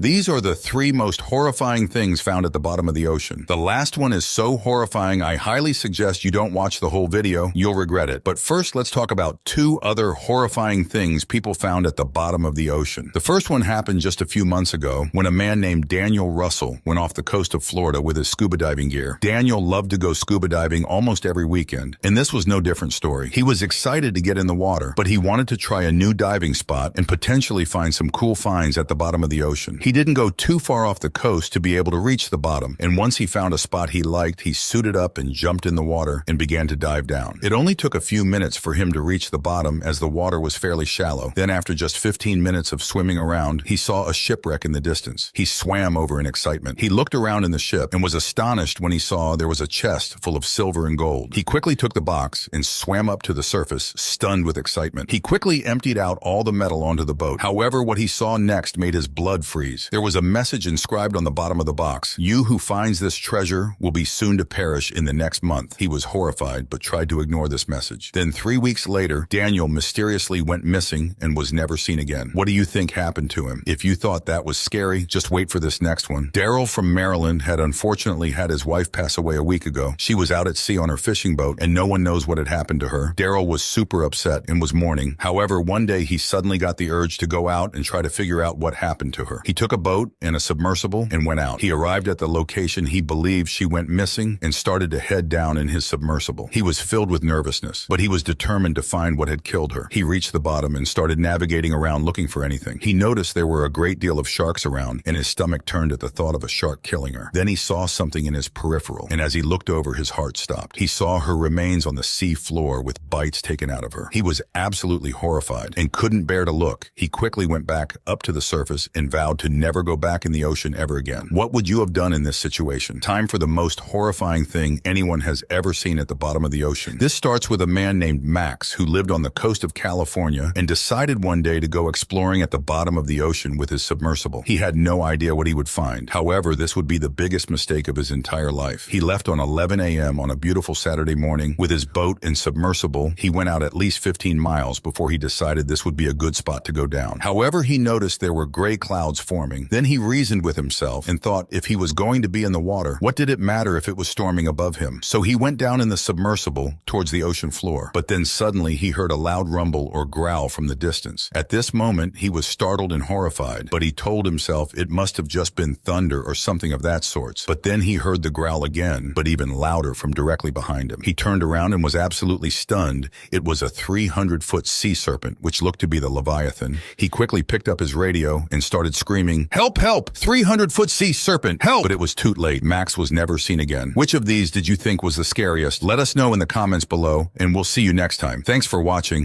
These are the three most horrifying things found at the bottom of the ocean. The last one is so horrifying, I highly suggest you don't watch the whole video. You'll regret it. But first, let's talk about two other horrifying things people found at the bottom of the ocean. The first one happened just a few months ago when a man named Daniel Russell went off the coast of Florida with his scuba diving gear. Daniel loved to go scuba diving almost every weekend, and this was no different story. He was excited to get in the water, but he wanted to try a new diving spot and potentially find some cool finds at the bottom of the ocean. He didn't go too far off the coast to be able to reach the bottom, and once he found a spot he liked, he suited up and jumped in the water and began to dive down. It only took a few minutes for him to reach the bottom as the water was fairly shallow. Then after just 15 minutes of swimming around, he saw a shipwreck in the distance. He swam over in excitement. He looked around in the ship and was astonished when he saw there was a chest full of silver and gold. He quickly took the box and swam up to the surface, stunned with excitement. He quickly emptied out all the metal onto the boat. However, what he saw next made his blood freeze. There was a message inscribed on the bottom of the box. "You who finds this treasure will be soon to perish in the next month." He was horrified, but tried to ignore this message. Then 3 weeks later, Daniel mysteriously went missing and was never seen again. What do you think happened to him? If you thought that was scary, just wait for this next one. Daryl from Maryland had unfortunately had his wife pass away a week ago. She was out at sea on her fishing boat, and no one knows what had happened to her. Daryl was super upset and was mourning. However, one day he suddenly got the urge to go out and try to figure out what happened to her. He took a boat and a submersible and went out. He arrived at the location he believed she went missing and started to head down in his submersible. He was filled with nervousness, but he was determined to find what had killed her. He reached the bottom and started navigating around looking for anything. He noticed there were a great deal of sharks around, and his stomach turned at the thought of a shark killing her. Then he saw something in his peripheral, and as he looked over, his heart stopped. He saw her remains on the sea floor with bites taken out of her. He was absolutely horrified and couldn't bear to look. He quickly went back up to the surface and vowed to never go back in the ocean ever again. What would you have done in this situation? Time for the most horrifying thing anyone has ever seen at the bottom of the ocean. This starts with a man named Max who lived on the coast of California and decided one day to go exploring at the bottom of the ocean with his submersible. He had no idea what he would find. However, this would be the biggest mistake of his entire life. He left on 11 a.m. on a beautiful Saturday morning with his boat and submersible. He went out at least 15 miles before he decided this would be a good spot to go down. However, he noticed there were gray clouds forming. Then he reasoned with himself and thought if he was going to be in the water, what did it matter if it was storming above him? So he went down in the submersible towards the ocean floor. But then suddenly he heard a loud rumble or growl from the distance. At this moment, he was startled and horrified, but he told himself it must have just been thunder or something of that sort. But then he heard the growl again, but even louder from directly behind him. He turned around and was absolutely stunned. It was a 300-foot sea serpent, which looked to be the leviathan. He quickly picked up his radio and started screaming, "Help, help! 300-foot sea serpent, help!" But it was too late. Max was never seen again. Which of these did you think was the scariest? Let us know in the comments below, and we'll see you next time. Thanks for watching.